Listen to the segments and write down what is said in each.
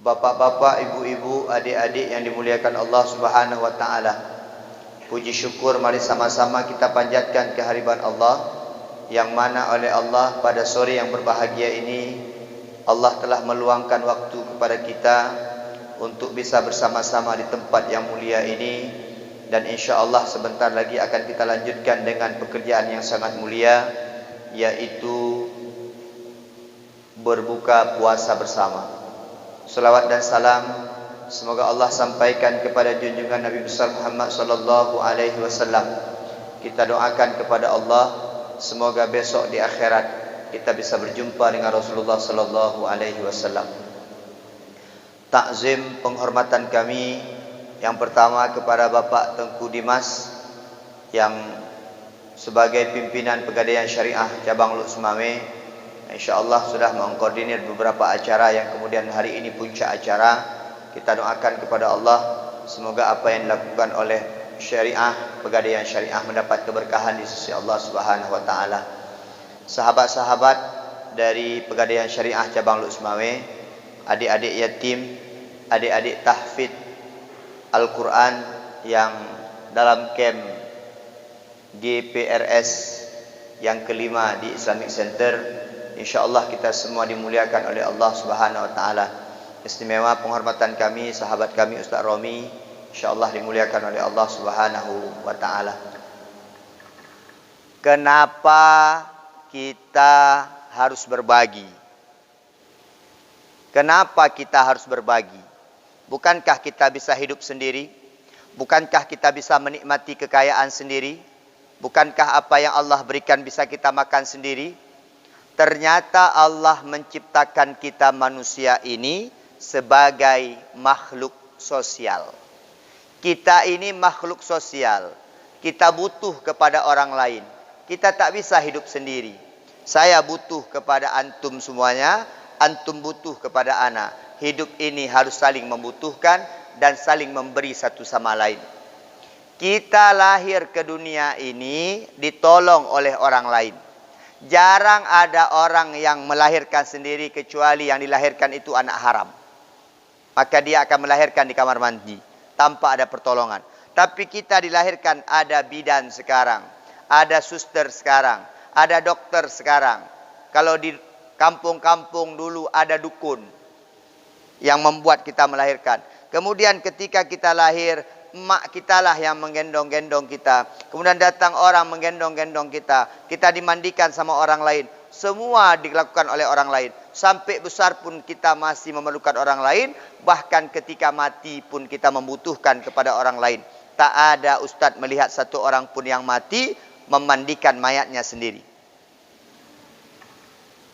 bapak-bapak, ibu-ibu, adik-adik yang dimuliakan Allah Subhanahu wa taala. Puji syukur mari sama-sama kita panjatkan kehadiran Allah, yang mana oleh Allah pada sore yang berbahagia ini Allah telah meluangkan waktu kepada kita untuk bisa bersama-sama di tempat yang mulia ini, dan insya-Allah sebentar lagi akan kita lanjutkan dengan pekerjaan yang sangat mulia, yaitu berbuka puasa bersama. Salawat dan salam semoga Allah sampaikan kepada junjungan Nabi besar Muhammad sallallahu alaihi wasallam. Kita doakan kepada Allah semoga besok di akhirat kita bisa berjumpa dengan Rasulullah sallallahu alaihi wasallam. Takzim penghormatan kami yang pertama kepada Bapak Tengku Dimas yang sebagai pimpinan Pegadaian Syariah Cabang Luk Sumame, insya-Allah sudah mengkoordinir beberapa acara yang kemudian hari ini puncak acara. Kita doakan kepada Allah semoga apa yang dilakukan oleh Syariah Pegadaian Syariah mendapat keberkahan di sisi Allah Subhanahu wa taala. Sahabat-sahabat dari Pegadaian Syariah Cabang Luk Sumame, adik-adik yatim, adik-adik tahfidz Al-Quran yang dalam camp GPRS yang kelima di Islamic Center, insya-Allah kita semua dimuliakan oleh Allah Subhanahu wa taala. Istimewa penghormatan kami sahabat kami Ustaz Romi, insya-Allah dimuliakan oleh Allah Subhanahu wa taala. Kenapa kita harus berbagi? Kenapa kita harus berbagi? Bukankah kita bisa hidup sendiri? Bukankah kita bisa menikmati kekayaan sendiri? Bukankah apa yang Allah berikan bisa kita makan sendiri? Ternyata Allah menciptakan kita manusia ini sebagai makhluk sosial. Kita ini makhluk sosial. Kita butuh kepada orang lain. Kita tak bisa hidup sendiri. Saya butuh kepada antum semuanya, antum butuh kepada ana. Hidup ini harus saling membutuhkan dan saling memberi satu sama lain. Kita lahir ke dunia ini ditolong oleh orang lain. Jarang ada orang yang melahirkan sendiri kecuali yang dilahirkan itu anak haram. Maka dia akan melahirkan di kamar mandi tanpa ada pertolongan. Tapi kita dilahirkan ada bidan sekarang, ada suster sekarang, ada dokter sekarang. Kalau di kampung-kampung dulu ada dukun yang membuat kita melahirkan. Kemudian ketika kita lahir, emak kita lah yang menggendong-gendong kita. Kemudian datang orang menggendong-gendong kita. Kita dimandikan sama orang lain. Semua dilakukan oleh orang lain. Sampai besar pun kita masih memerlukan orang lain. Bahkan ketika mati pun kita membutuhkan kepada orang lain. Tak ada ustaz melihat satu orang pun yang mati memandikan mayatnya sendiri.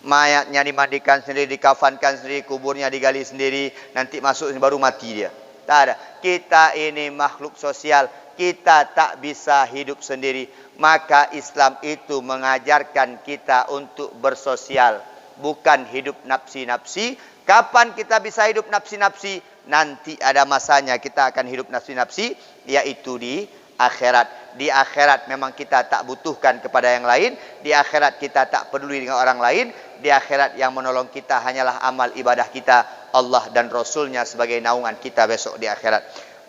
Mayatnya dimandikan sendiri, dikafankan sendiri, kuburnya digali sendiri. Nanti masuk baru mati dia. Tak ada. Kita ini makhluk sosial. Kita tak bisa hidup sendiri. Maka Islam itu mengajarkan kita untuk bersosial. Bukan hidup nafsi-nafsi. Kapan kita bisa hidup nafsi-nafsi? Nanti ada masanya kita akan hidup nafsi-nafsi. Yaitu di akhirat. Di akhirat memang kita tak butuhkan kepada yang lain. Di akhirat kita tak peduli dengan orang lain. Di akhirat yang menolong kita hanyalah amal ibadah kita, Allah dan Rasulnya sebagai naungan kita besok di akhirat.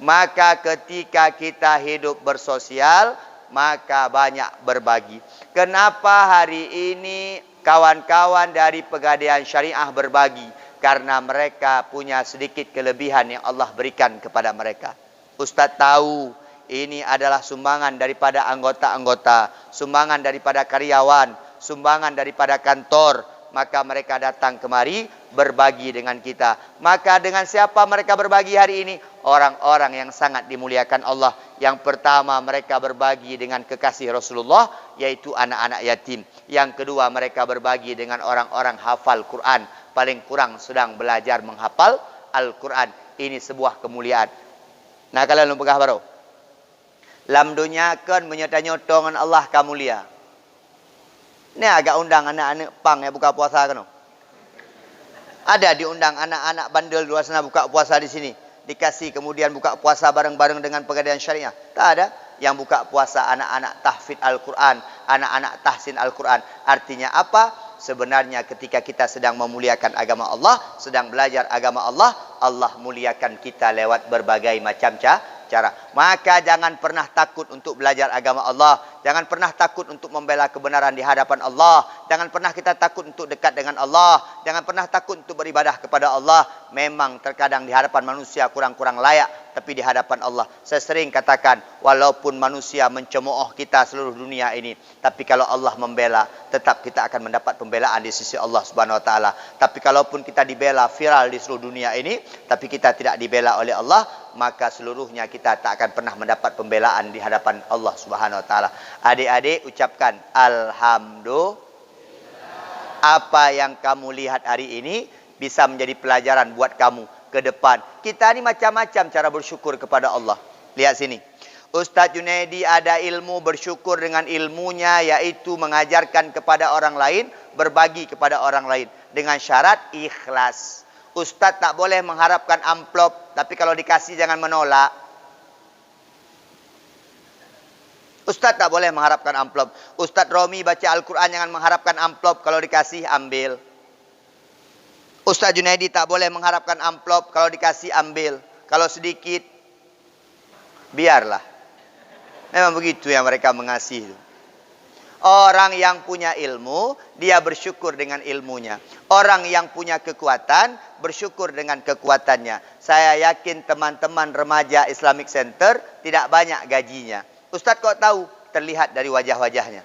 Maka ketika kita hidup bersosial, maka banyak berbagi. Kenapa hari ini kawan-kawan dari Pegadaian Syariah berbagi? Karena mereka punya sedikit kelebihan yang Allah berikan kepada mereka. Ustaz tahu ini adalah sumbangan daripada anggota-anggota, sumbangan daripada karyawan, sumbangan daripada kantor. Maka mereka datang kemari berbagi dengan kita. Maka dengan siapa mereka berbagi hari ini? Orang-orang yang sangat dimuliakan Allah. Yang pertama mereka berbagi dengan kekasih Rasulullah, yaitu anak-anak yatim. Yang kedua mereka berbagi dengan orang-orang hafal Quran. Paling kurang sedang belajar menghafal Al-Quran. Ini sebuah kemuliaan. Nah kalian lupa baru. Lam dunia kan menyota-nyota dengan Allah kamulia. Ini agak undang anak-anak pang yang buka puasa kan? Ada diundang anak-anak bandel luar sana buka puasa di sini. Dikasih kemudian buka puasa bareng-bareng dengan Pegadaian Syariah. Tak ada. Yang buka puasa anak-anak tahfidz Al-Quran, anak-anak tahsin Al-Quran. Artinya apa? Sebenarnya ketika kita sedang memuliakan agama Allah, sedang belajar agama Allah, Allah muliakan kita lewat berbagai macam cara. Maka jangan pernah takut untuk belajar agama Allah. Jangan pernah takut untuk membela kebenaran di hadapan Allah. Jangan pernah kita takut untuk dekat dengan Allah. Jangan pernah takut untuk beribadah kepada Allah. Memang terkadang di hadapan manusia kurang-kurang layak, tapi di hadapan Allah, saya sering katakan, walaupun manusia mencemooh kita seluruh dunia ini, tapi kalau Allah membela, tetap kita akan mendapat pembelaan di sisi Allah Subhanahu wa taala. Tapi kalaupun kita dibela viral di seluruh dunia ini, tapi kita tidak dibela oleh Allah, maka seluruhnya kita tak akan pernah mendapat pembelaan di hadapan Allah Subhanahu wa taala. Adik-adik ucapkan alhamdulillah. Apa yang kamu lihat hari ini bisa menjadi pelajaran buat kamu ke depan. Kita ni macam-macam cara bersyukur kepada Allah. Lihat sini. Ustaz Junaidi ada ilmu, bersyukur dengan ilmunya, yaitu mengajarkan kepada orang lain, berbagi kepada orang lain dengan syarat ikhlas. Ustaz tak boleh mengharapkan amplop, tapi kalau dikasih jangan menolak. Ustaz tak boleh mengharapkan amplop. Ustaz Romi baca Al-Quran jangan mengharapkan amplop, kalau dikasih ambil. Ustaz Junaidi tak boleh mengharapkan amplop, kalau dikasih ambil. Kalau sedikit, biarlah. Memang begitu yang mereka mengasihi. Orang yang punya ilmu, dia bersyukur dengan ilmunya. Orang yang punya kekuatan, bersyukur dengan kekuatannya. Saya yakin teman-teman remaja Islamic Center tidak banyak gajinya. Ustaz kok tahu? Terlihat dari wajah-wajahnya.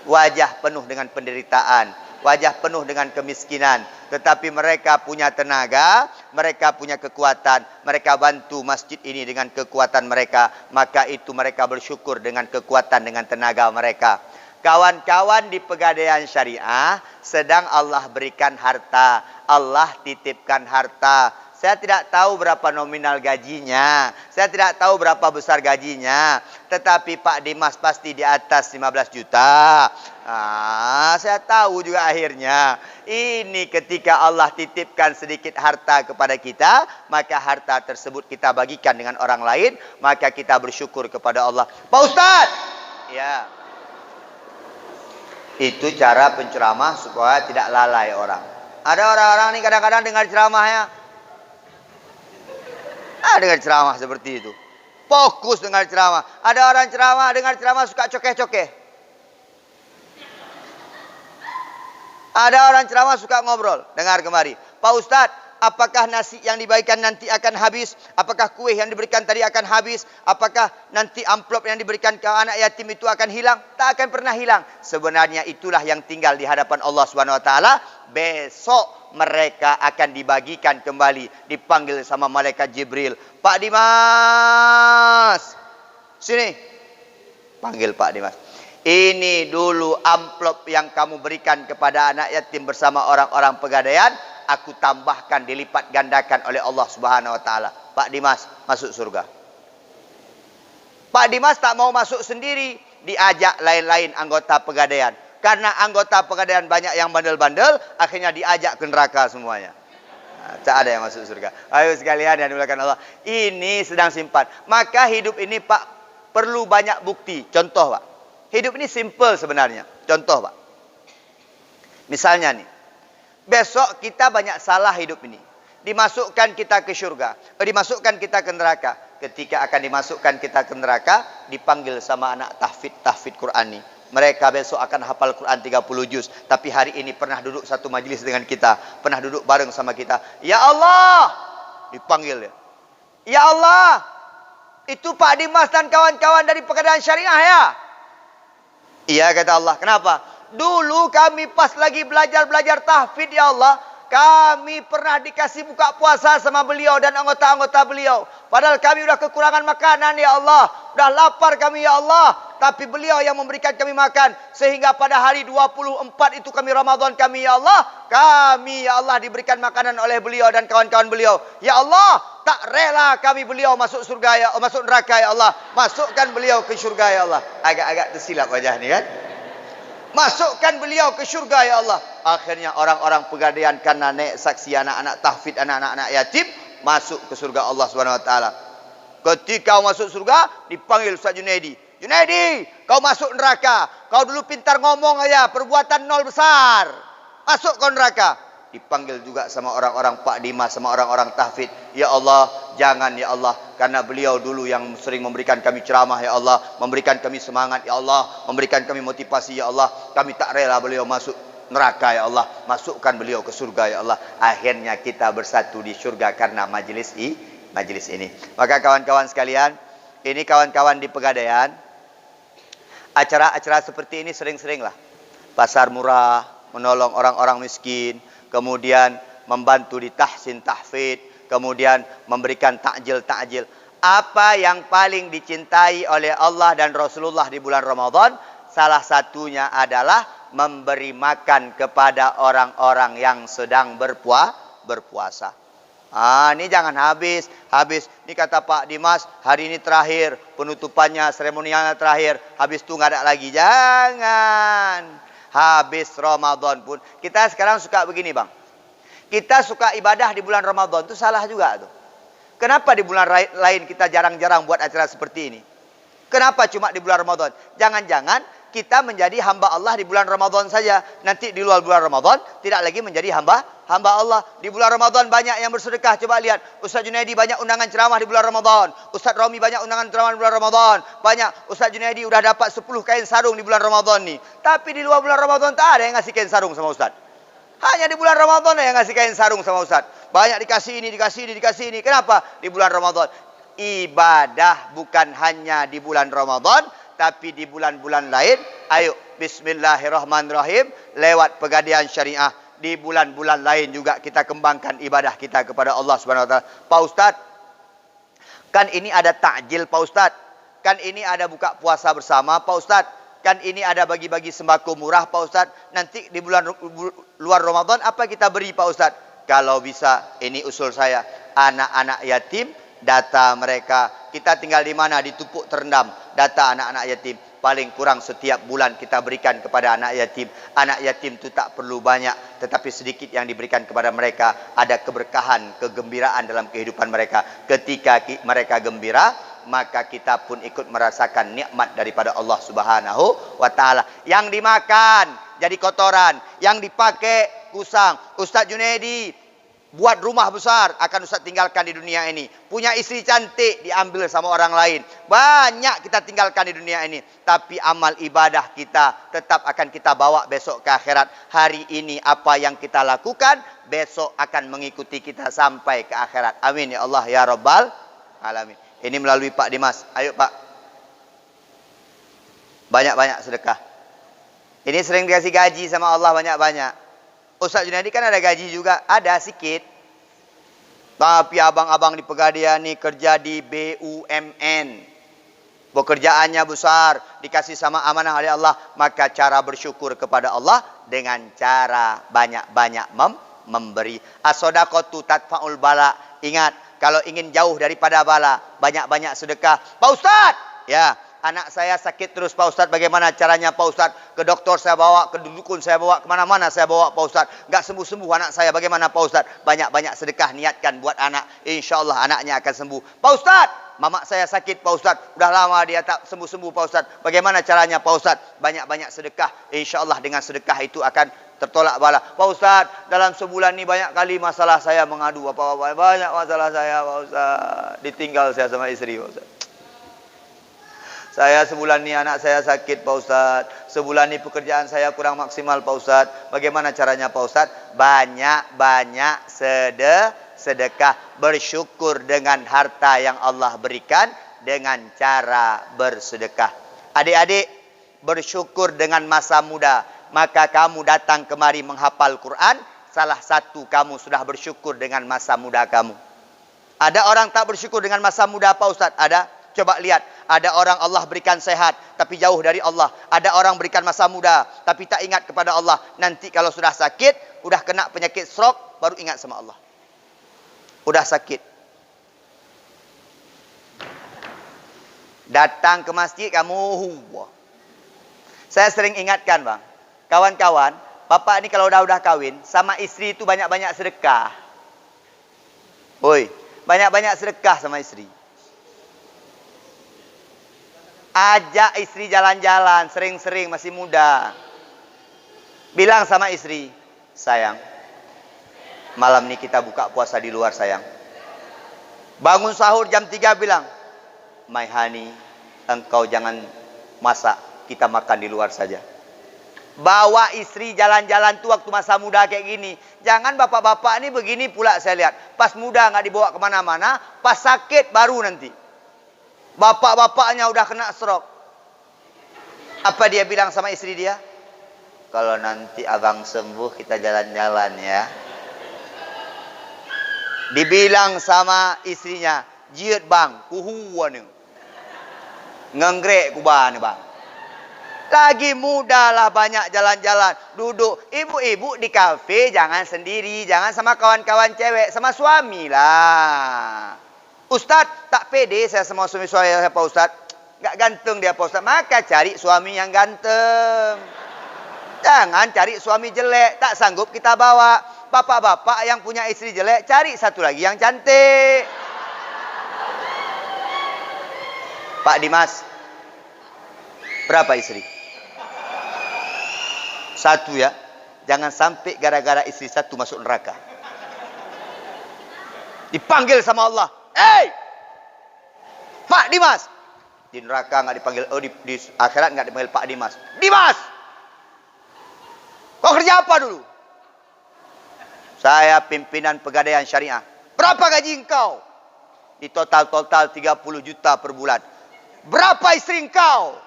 Wajah penuh dengan penderitaan. Wajah penuh dengan kemiskinan. Tetapi mereka punya tenaga, mereka punya kekuatan. Mereka bantu masjid ini dengan kekuatan mereka. Maka itu mereka bersyukur dengan kekuatan, dengan tenaga mereka. Kawan-kawan di Pegadaian Syariah sedang Allah berikan harta. Allah titipkan harta. Saya tidak tahu berapa nominal gajinya. Saya tidak tahu berapa besar gajinya. Tetapi Pak Dimas pasti di atas 15 juta. Saya tahu juga akhirnya. Ini ketika Allah titipkan sedikit harta kepada kita, maka harta tersebut kita bagikan dengan orang lain, maka kita bersyukur kepada Allah. Pak Ustaz! Ya. Itu cara penceramah supaya tidak lalai orang. Ada orang-orang ni kadang-kadang dengar ceramahnya, dengar ceramah seperti itu. Fokus dengar ceramah. Ada orang ceramah, dengar ceramah suka cokeh-cokeh. Ada orang ceramah suka ngobrol. Dengar kemari. Pak Ustaz, apakah nasi yang dibagikan nanti akan habis? Apakah kuih yang diberikan tadi akan habis? Apakah nanti amplop yang diberikan ke anak yatim itu akan hilang? Tak akan pernah hilang. Sebenarnya itulah yang tinggal di hadapan Allah Subhanahu wa taala. Besok mereka akan dibagikan kembali, dipanggil sama malaikat Jibril. Pak Dimas, sini. Panggil Pak Dimas. Ini dulu amplop yang kamu berikan kepada anak yatim bersama orang-orang Pegadaian, aku tambahkan dilipat gandakan oleh Allah Subhanahu wa taala. Pak Dimas masuk surga. Pak Dimas tak mau masuk sendiri, diajak lain-lain anggota Pegadaian. Karena anggota Pegadaian banyak yang bandel-bandel, akhirnya diajak ke neraka semuanya. Tak ada yang masuk surga. Ayo sekalian yang dimuliakan Allah, ini sedang simpan. Maka hidup ini Pak perlu banyak bukti. Contoh Pak, hidup ini simple sebenarnya. Contoh Pak, misalnya nih, besok kita banyak salah hidup ini. Dimasukkan kita ke surga, dimasukkan kita ke neraka. Ketika akan dimasukkan kita ke neraka, dipanggil sama anak tahfidz Quran ini. Mereka besok akan hafal Quran 30 juz. Tapi hari ini pernah duduk satu majlis dengan kita. Pernah duduk bareng sama kita. Ya Allah! Dipanggil ya. Ya Allah! Itu Pak Dimas dan kawan-kawan dari Pegadaian Syariah ya? Iya kata Allah. Kenapa? Dulu kami pas lagi belajar tahfidz ya Allah, kami pernah dikasih buka puasa sama beliau dan anggota-anggota beliau. Padahal kami sudah kekurangan makanan ya Allah. Sudah lapar kami ya Allah. Tapi beliau yang memberikan kami makan. Sehingga pada hari 24 itu kami Ramadan kami ya Allah. Kami ya Allah diberikan makanan oleh beliau dan kawan-kawan beliau. Ya Allah, tak rela kami beliau masuk surga ya, masuk neraka ya Allah. Masukkan beliau ke surga ya Allah. Agak-agak tersilap wajah ni kan. Masukkan beliau ke surga ya Allah. Akhirnya orang-orang Pegadaian karena naik saksi anak-anak tahfidz, anak-anak yatim, masuk ke surga Allah Subhanahu wa taala. Ketika masuk surga, dipanggil Ustaz Junaidi. Junaidi, kau masuk neraka. Kau dulu pintar ngomong aja, perbuatan nol besar. Masuk kau neraka. Dipanggil juga sama orang-orang Pak Dimas, sama orang-orang tahfidz. Ya Allah, jangan ya Allah. Karena beliau dulu yang sering memberikan kami ceramah ya Allah. Memberikan kami semangat ya Allah. Memberikan kami motivasi ya Allah. Kami tak rela beliau masuk neraka ya Allah. Masukkan beliau ke surga ya Allah. Akhirnya kita bersatu di surga karena majelis ini. Maka kawan-kawan sekalian, ini kawan-kawan di Pegadaian, acara-acara seperti ini sering-seringlah. Pasar murah, menolong orang-orang miskin, kemudian membantu di tahsin tahfidz, kemudian memberikan takjil-takjil. Apa yang paling dicintai oleh Allah dan Rasulullah di bulan Ramadan? Salah satunya adalah memberi makan kepada orang-orang yang sedang berpuasa. Ini jangan habis. Ini kata Pak Dimas, hari ini terakhir, penutupannya, seremonialnya terakhir. Habis itu nggak ada lagi. Jangan. Habis Ramadan pun. Kita sekarang suka begini bang. Kita suka ibadah di bulan Ramadan. Itu salah juga tuh. Kenapa di bulan lain kita jarang-jarang buat acara seperti ini? Kenapa cuma di bulan Ramadan? Jangan-jangan kita menjadi hamba Allah di bulan Ramadan saja. Nanti di luar bulan Ramadan tidak lagi menjadi hamba Allah. Di bulan Ramadan banyak yang bersedekah. Coba lihat, Ustaz Junaidi banyak undangan ceramah di bulan Ramadan. Ustaz Romi banyak undangan ceramah di bulan Ramadan. Banyak Ustaz Junaidi udah dapat 10 kain sarung di bulan Ramadan nih. Tapi di luar bulan Ramadan tak ada yang ngasih kain sarung sama Ustaz. Hanya di bulan Ramadan yang ngasih kain sarung sama Ustaz. Banyak dikasih ini. Kenapa? Di bulan Ramadan. Ibadah bukan hanya di bulan Ramadan, tapi di bulan-bulan lain. Ayo, bismillahirrahmanirrahim. Lewat Pegadaian Syariah. Di bulan-bulan lain juga kita kembangkan ibadah kita kepada Allah Subhanahu wa taala. Pak Ustaz, kan ini ada takjil Pak Ustaz. Kan ini ada buka puasa bersama Pak Ustaz. Kan ini ada bagi-bagi sembako murah Pak Ustaz. Nanti di bulan luar Ramadan apa kita beri Pak Ustaz? Kalau bisa, ini usul saya. Anak-anak yatim, data mereka. Kita tinggal di mana? Di Tupuk Terendam. Data anak-anak yatim. Paling kurang setiap bulan kita berikan kepada anak yatim. Anak yatim itu tak perlu banyak, tetapi sedikit yang diberikan kepada mereka. Ada keberkahan, kegembiraan dalam kehidupan mereka. Ketika mereka gembira, maka kita pun ikut merasakan nikmat daripada Allah Subhanahu wa taala. Yang dimakan jadi kotoran, yang dipakai kusang. Ustaz Junaidi buat rumah besar, akan Ustaz tinggalkan di dunia ini. Punya istri cantik, diambil sama orang lain. Banyak kita tinggalkan di dunia ini. Tapi amal ibadah kita tetap akan kita bawa besok ke akhirat. Hari ini apa yang kita lakukan, besok akan mengikuti kita sampai ke akhirat. Amin ya Allah ya Rabbal Alamin. Ini melalui Pak Dimas. Ayo Pak. Banyak-banyak sedekah. Ini sering dikasih gaji sama Allah banyak-banyak. Ustaz Junaidi kan ada gaji juga, ada sedikit. Tapi abang-abang di Pegadaian ni kerja di BUMN. Pekerjaannya besar, dikasih sama amanah oleh Allah. Maka cara bersyukur kepada Allah dengan cara banyak-banyak memberi. As-sadaqatu tadfa'ul bala. Ingat, kalau ingin jauh daripada bala, banyak-banyak sedekah. Pak Ustaz, ya. Anak saya sakit terus Pak Ustaz. Bagaimana caranya Pak Ustaz? Ke doktor saya bawa, ke dukun saya bawa, kemana-mana saya bawa Pak Ustaz. Enggak sembuh-sembuh anak saya. Bagaimana Pak Ustaz? Banyak-banyak sedekah niatkan buat anak. InsyaAllah anaknya akan sembuh. Pak Ustaz, mamak saya sakit Pak Ustaz. Udah lama dia tak sembuh-sembuh Pak Ustaz. Bagaimana caranya Pak Ustaz? Banyak-banyak sedekah. InsyaAllah dengan sedekah itu akan tertolak bala. Pak Ustaz, dalam sebulan ni banyak kali masalah saya mengadu. Apa-apa. Banyak masalah saya Pak Ustaz. Ditinggal saya sama istri Pak Ustaz. Saya sebulan ni anak saya sakit Pak Ustaz. Sebulan ni pekerjaan saya kurang maksimal Pak Ustaz. Bagaimana caranya Pak Ustaz? Banyak-banyak sedekah. Bersyukur dengan harta yang Allah berikan dengan cara bersedekah. Adik-adik, bersyukur dengan masa muda. Maka kamu datang kemari menghafal Quran. Salah satu kamu sudah bersyukur dengan masa muda kamu. Ada orang tak bersyukur dengan masa muda Pak Ustaz? Ada? Coba lihat, ada orang Allah berikan sehat, tapi jauh dari Allah. Ada orang berikan masa muda, tapi tak ingat kepada Allah. Nanti kalau sudah sakit, udah kena penyakit stroke, baru ingat sama Allah. Udah sakit. Datang ke masjid, kamu. Saya sering ingatkan bang, kawan-kawan, bapak ini kalau udah kawin, sama istri itu banyak-banyak sedekah. Woi, banyak-banyak sedekah sama istri. Ajak istri jalan-jalan, sering-sering, masih muda. Bilang sama istri, sayang, malam ini kita buka puasa di luar sayang. Bangun sahur jam 3 bilang, my honey, engkau jangan masak, kita makan di luar saja. Bawa istri jalan-jalan tuh waktu masa muda kayak gini. Jangan bapak-bapak ini begini pula saya lihat. Pas muda nggak dibawa kemana-mana, pas sakit baru nanti. Bapak-bapaknya udah kena stroke. Apa dia bilang sama istri dia? Kalau nanti abang sembuh kita jalan-jalan ya. Dibilang sama istrinya, jiut bang, kuhuan nih. Ngengrek kubah nih bang. Lagi muda lah banyak jalan-jalan. Duduk. Ibu-ibu di kafe jangan sendiri. Jangan sama kawan-kawan cewek. Sama suami lah. Ustadz tak pede saya sama suami saya Pak Ustadz. Gak ganteng dia Pak Ustadz. Maka cari suami yang ganteng. Jangan cari suami jelek. Tak sanggup kita bawa. Bapak-bapak yang punya istri jelek. Cari satu lagi yang cantik. Pak Dimas. Berapa istri? Satu ya. Jangan sampai gara-gara istri satu masuk neraka. Dipanggil sama Allah. Hey! Pak Dimas. Di neraka nggak dipanggil. Oh di akhirat nggak dipanggil Pak Dimas. Dimas! Kau kerja apa dulu? Saya pimpinan Pegadaian Syariah. Berapa gaji engkau? Di total 30 juta per bulan. Berapa istri engkau?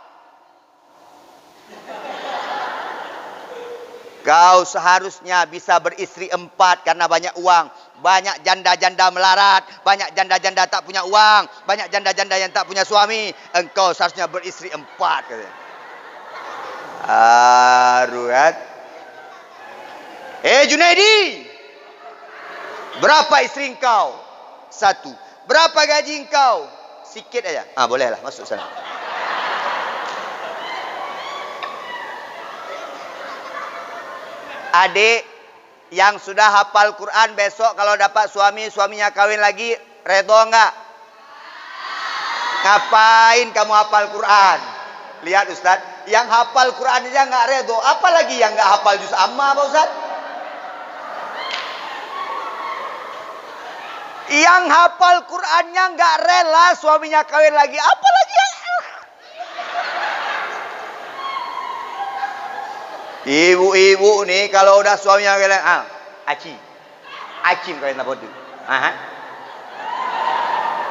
Kau seharusnya bisa beristri 4 karena banyak uang. Banyak janda-janda melarat. Banyak janda-janda tak punya uang. Banyak janda-janda yang tak punya suami. Engkau seharusnya beristri 4. Ruat. Junaidi. Berapa istri engkau? 1. Berapa gaji engkau? Sikit aja. Bolehlah masuk sana. Adik yang sudah hafal Quran besok kalau dapat suami, suaminya kawin lagi, redo enggak? Ngapain kamu hafal Quran? Lihat Ustaz, yang hafal Quran aja enggak redo, apalagi yang enggak hafal juz amma Pak Ustaz? Yang hafal Qurannya enggak rela suaminya kawin lagi, apalagi yang ibu-ibu nih kalau udah suaminya bilang, acim kawin apa tu?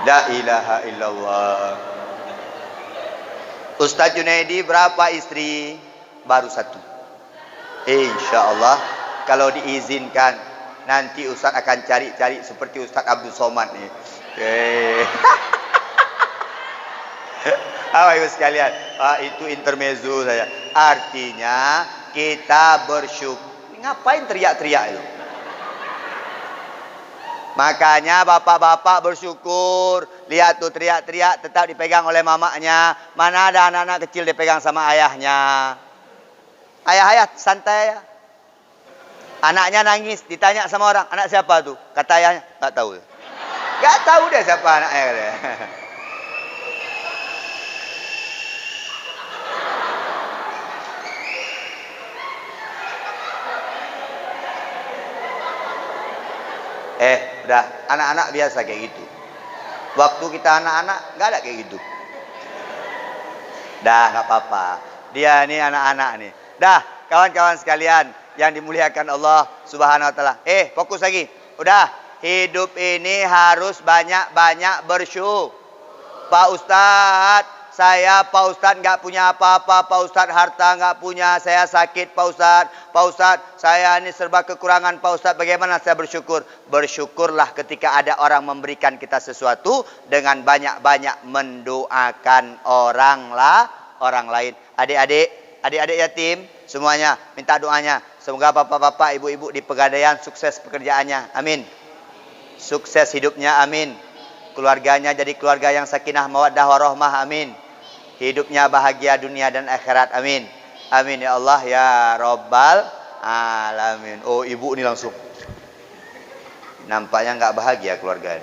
La ilaha illallah. Ustaz Junaidi berapa istri? Baru 1. Insya-Allah kalau diizinkan nanti Ustaz akan cari-cari seperti Ustaz Abdul Somad nih. Ibu sekalian, itu intermezzo saya. Artinya kita bersyukur. Ngapain teriak-teriak itu? Makanya bapak-bapak bersyukur. Lihat tuh teriak-teriak tetap dipegang oleh mamanya. Mana ada anak-anak kecil dipegang sama ayahnya. Ayah-ayah santai ya. Anaknya nangis, ditanya sama orang, anak siapa tuh? Kata ayahnya, nggak tahu. Nggak tahu dia siapa anaknya. Udah, anak-anak biasa kayak gitu. Waktu kita anak-anak nggak ada kayak gitu. Dah, nggak apa-apa. Dia nih anak-anak nih. Dah, kawan-kawan sekalian yang dimuliakan Allah Subhanahu wa taala. Fokus lagi. Udah, hidup ini harus banyak-banyak bersyukur. Pak Ustadz, saya Pak Ustadz nggak punya apa-apa. Pak Ustadz harta nggak punya. Saya sakit Pak Ustadz. Pak Ustadz, saya ini serba kekurangan Pak Ustadz. Bagaimana saya bersyukur? Bersyukurlah ketika ada orang memberikan kita sesuatu dengan banyak-banyak mendoakan orang lain. Adik-adik yatim, semuanya minta doanya. Semoga bapak-bapak, ibu-ibu di Pegadaian sukses pekerjaannya. Amin. Sukses hidupnya. Amin. Keluarganya jadi keluarga yang sakinah mawaddah warahmah. Amin. Hidupnya bahagia dunia dan akhirat. Amin. Amin ya Allah ya Rabbal alamin. Oh, ibu ini langsung nampaknya nggak bahagia keluarga.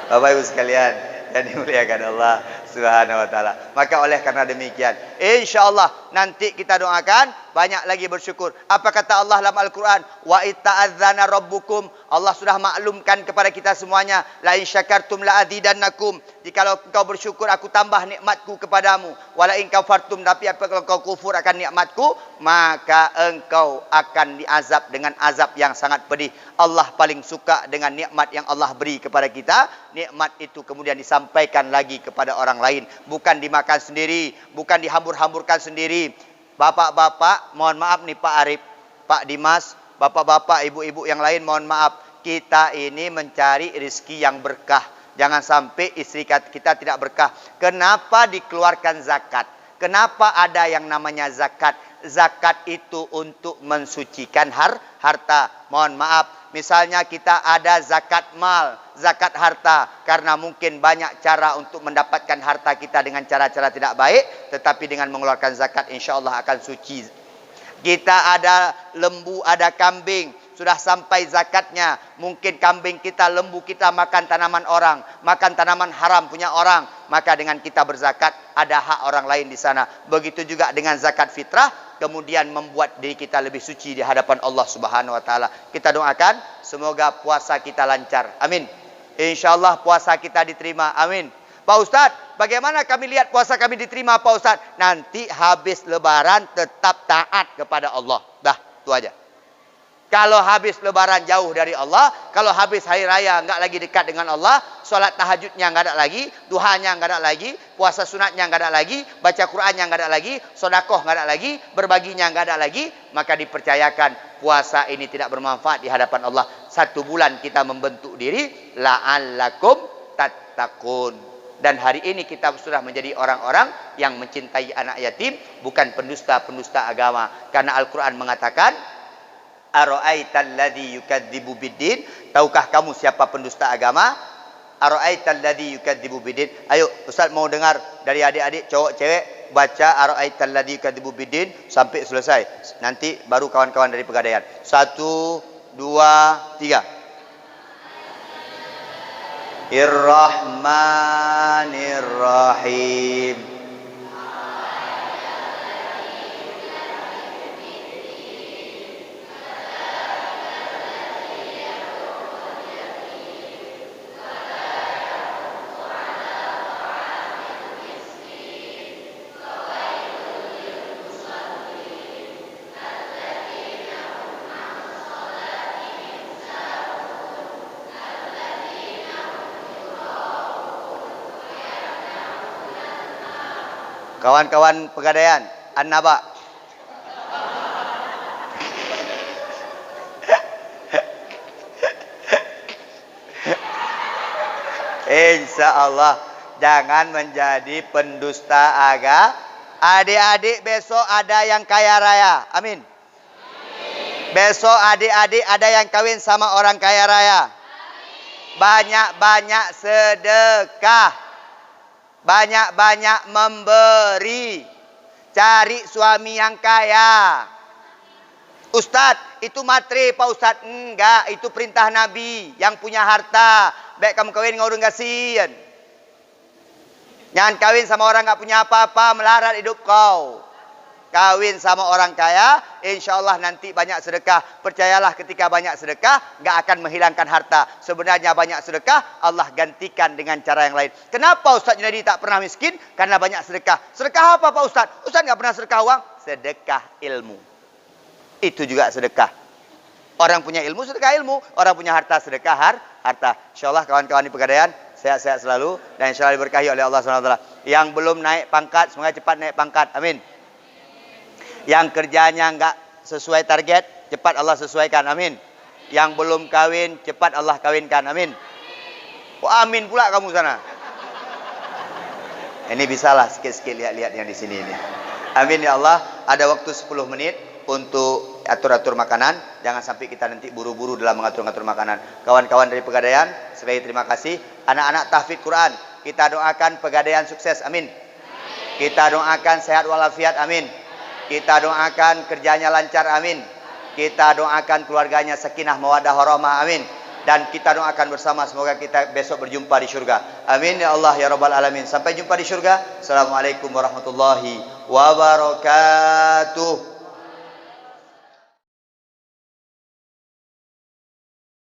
Bapak Ibu sekalian yang dimuliakan Allah Subhanahu wa taala. Maka oleh karena demikian, insyaallah nanti kita doakan banyak lagi bersyukur. Apa kata Allah dalam Al-Quran? Wa ita'adzana rabbukum. Allah sudah maklumkan kepada kita semuanya, la in syakartum la azidannakum. Jikalau engkau bersyukur, aku tambah nikmatku kepadamu. Wala in kafartum, tapi apabila engkau kufur akan nikmatku, maka engkau akan diazab dengan azab yang sangat pedih. Allah paling suka dengan nikmat yang Allah beri kepada kita. Nikmat itu kemudian disampaikan lagi kepada orang lain, bukan dimakan sendiri, bukan dihambur-hamburkan sendiri. Bapak-bapak, mohon maaf nih Pak Arif, Pak Dimas, bapak-bapak, ibu-ibu yang lain, mohon maaf. Kita ini mencari rezeki yang berkah. Jangan sampai istri kita tidak berkah. Kenapa dikeluarkan zakat? Kenapa ada yang namanya zakat? Zakat itu untuk mensucikan harta. Mohon maaf, misalnya kita ada zakat mal, zakat harta. Karena mungkin banyak cara untuk mendapatkan harta kita dengan cara-cara tidak baik. Tetapi dengan mengeluarkan zakat, insya Allah akan suci. Kita ada lembu, ada kambing. Sudah sampai zakatnya. Mungkin kambing kita, lembu kita makan tanaman orang. Makan tanaman haram punya orang. Maka dengan kita berzakat, ada hak orang lain di sana. Begitu juga dengan zakat fitrah. Kemudian membuat diri kita lebih suci di hadapan Allah Subhanahu wa taala. Kita doakan semoga puasa kita lancar. Amin. InsyaAllah puasa kita diterima. Amin. Pak Ustadz, bagaimana kami lihat puasa kami diterima Pak Ustadz? Nanti habis lebaran tetap taat kepada Allah. Dah, itu aja. Kalau habis lebaran jauh dari Allah, kalau habis hari raya enggak lagi dekat dengan Allah, solat tahajudnya enggak ada lagi, duhanya enggak ada lagi, puasa sunatnya enggak ada lagi, baca Qurannya enggak ada lagi, sedekah enggak ada lagi, berbaginya enggak ada lagi, maka dipercayakan puasa ini tidak bermanfaat di hadapan Allah. 1 bulan kita membentuk diri, la'allakum tattaqun. Dan hari ini kita sudah menjadi orang-orang yang mencintai anak yatim, bukan pendusta-pendusta agama. Karena Al-Quran mengatakan, Ara'aital ladzi yukadzibu biddin. Tahukah kamu siapa pendusta agama? Ara'aital ladzi yukadzibu biddin. Ayo Ustaz mau dengar dari adik-adik cowok cewek baca Ara'aital ladzi yukadzibu biddin sampai selesai. Nanti baru kawan-kawan dari Pegadaian. 1 2 3. Irrahmanirrahim. Kawan-kawan Pegadaian, An-Naba. InsyaAllah jangan menjadi pendusta agama. Adik-adik besok ada yang kaya raya. Amin. Besok adik-adik ada yang kawin sama orang kaya raya. Banyak-banyak sedekah. Banyak-banyak memberi. Cari suami yang kaya. Ustadz, itu matre Pak Ustadz. Enggak, itu perintah Nabi. Yang punya harta. Baik kamu kawin dengan orang kasihan. Jangan kawin sama orang enggak punya apa-apa. Melarat hidup kau. Kawin sama orang kaya, insya Allah nanti banyak sedekah. Percayalah ketika banyak sedekah, gak akan menghilangkan harta. Sebenarnya banyak sedekah, Allah gantikan dengan cara yang lain. Kenapa Ustaz Junaidi tak pernah miskin? Karena banyak sedekah. Sedekah apa Pak Ustaz? Ustaz gak pernah sedekah uang? Sedekah ilmu. Itu juga sedekah. Orang punya ilmu, sedekah ilmu. Orang punya harta, sedekah harta. Insya Allah kawan-kawan di Pegadaian, sehat-sehat selalu. Dan insya Allah diberkahi oleh Allah SWT. Yang belum naik pangkat, semoga cepat naik pangkat. Amin. Yang kerjanya enggak sesuai target, cepat Allah sesuaikan. Amin. Yang belum kawin, cepat Allah kawinkan. Amin. Oh, amin pula kamu sana. Ini bisalah sikit-sikit lihat-lihat yang di sini ini. Amin ya Allah. Ada waktu 10 menit untuk atur-atur makanan. Jangan sampai kita nanti buru-buru dalam mengatur-ngatur makanan. Kawan-kawan dari Pegadaian, sekali terima kasih. Anak-anak tahfidz Quran, kita doakan Pegadaian sukses. Amin. Kita doakan sehat walafiat. Amin. Kita doakan kerjanya lancar, amin. Kita doakan keluarganya sakinah mawaddah warahmah, amin. dan kita doakan bersama semoga kita besok berjumpa di syurga. Amin ya Allah ya rabbal alamin. Sampai jumpa di syurga. Assalamualaikum warahmatullahi wabarakatuh.